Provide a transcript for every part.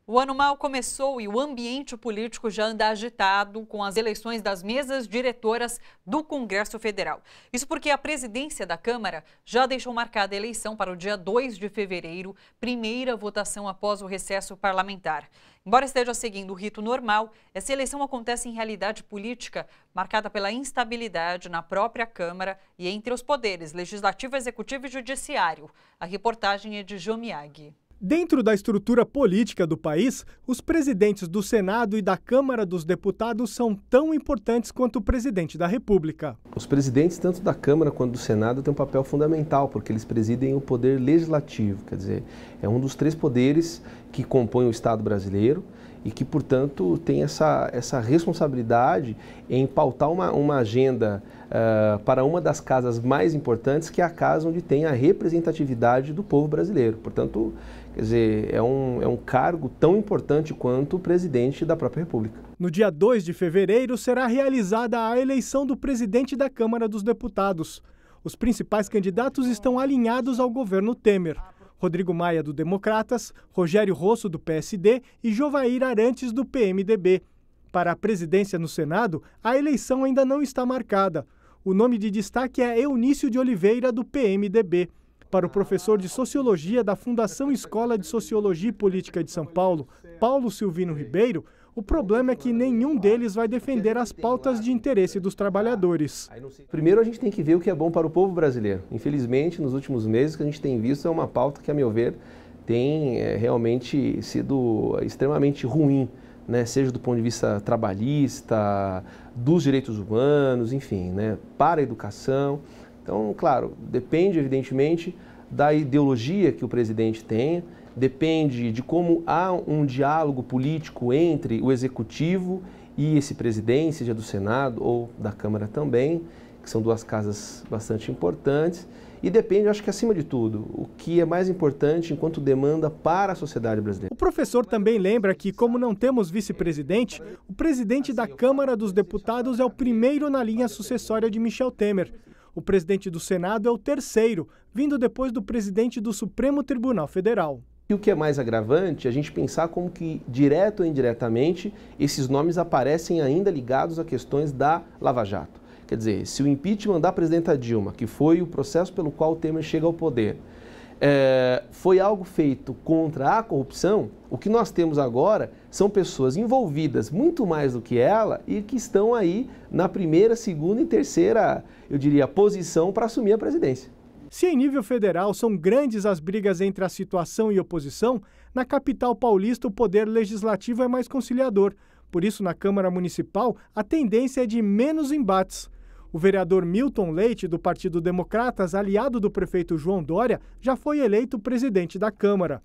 O ano mal começou e o ambiente político já anda agitado com as eleições das mesas diretoras do Congresso Federal. Isso porque a presidência da Câmara já deixou marcada a eleição para o dia 2 de fevereiro, primeira votação após o recesso parlamentar. Embora esteja seguindo o rito normal, essa eleição acontece em realidade política marcada pela instabilidade na própria Câmara e entre os poderes legislativo, executivo e judiciário. A reportagem é de Jô Miyagi. Dentro da estrutura política do país, os presidentes do Senado e da Câmara dos Deputados são tão importantes quanto o presidente da República. Os presidentes, tanto da Câmara quanto do Senado, têm um papel fundamental, porque eles presidem o poder legislativo, quer dizer, é um dos três poderes que compõem o Estado brasileiro e que, portanto, tem essa responsabilidade em pautar uma agenda para uma das casas mais importantes, que é a casa onde tem a representatividade do povo brasileiro. Portanto, quer dizer, é um cargo tão importante quanto o presidente da própria República. No dia 2 de fevereiro será realizada a eleição do presidente da Câmara dos Deputados. Os principais candidatos estão alinhados ao governo Temer. Rodrigo Maia, do Democratas, Rogério Rosso, do PSD e Jovair Arantes, do PMDB. Para a presidência no Senado, a eleição ainda não está marcada. O nome de destaque é Eunício de Oliveira, do PMDB. Para o professor de Sociologia da Fundação Escola de Sociologia e Política de São Paulo, Paulo Silvino Ribeiro, o problema é que nenhum deles vai defender as pautas de interesse dos trabalhadores. Primeiro, a gente tem que ver o que é bom para o povo brasileiro. Infelizmente, nos últimos meses, o que a gente tem visto é uma pauta que, a meu ver, tem realmente sido extremamente ruim, né? Seja do ponto de vista trabalhista, dos direitos humanos, enfim, né? Para a educação. Então, claro, depende, evidentemente, da ideologia que o presidente tenha, depende de como há um diálogo político entre o Executivo e esse presidente, seja do Senado ou da Câmara também, que são duas casas bastante importantes, e depende, acho que acima de tudo, o que é mais importante enquanto demanda para a sociedade brasileira. O professor também lembra que, como não temos vice-presidente, o presidente da Câmara dos Deputados é o primeiro na linha sucessória de Michel Temer. O presidente do Senado é o terceiro, vindo depois do presidente do Supremo Tribunal Federal. E o que é mais agravante, a gente pensar como que, direto ou indiretamente, esses nomes aparecem ainda ligados a questões da Lava Jato. Quer dizer, se o impeachment da presidenta Dilma, que foi o processo pelo qual o Temer chega ao poder, foi algo feito contra a corrupção, o que nós temos agora são pessoas envolvidas muito mais do que ela e que estão aí na primeira, segunda e terceira, eu diria, posição para assumir a presidência. Se em nível federal são grandes as brigas entre a situação e oposição, na capital paulista o poder legislativo é mais conciliador. Por isso, na Câmara Municipal, a tendência é de menos embates. O vereador Milton Leite, do Partido Democratas, aliado do prefeito João Dória, já foi eleito presidente da Câmara.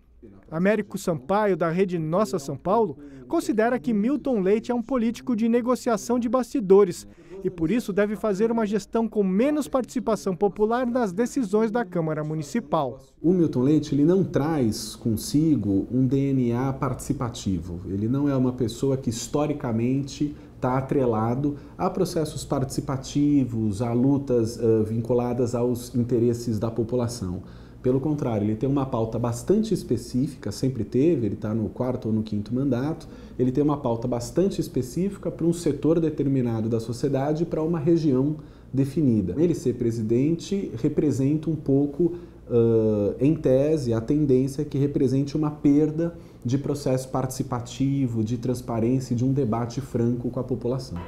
Américo Sampaio, da Rede Nossa São Paulo, considera que Milton Leite é um político de negociação de bastidores e, por isso, deve fazer uma gestão com menos participação popular nas decisões da Câmara Municipal. O Milton Leite ele não traz consigo um DNA participativo. Ele não é uma pessoa que, historicamente, está atrelado a processos participativos, a lutas vinculadas aos interesses da população. Pelo contrário, ele tem uma pauta bastante específica, sempre teve, ele está no 4º ou no 5º mandato, ele tem uma pauta bastante específica para um setor determinado da sociedade, para uma região definida. Ele ser presidente representa um pouco, em tese, a tendência que represente uma perda de processo participativo, de transparência e de um debate franco com a população.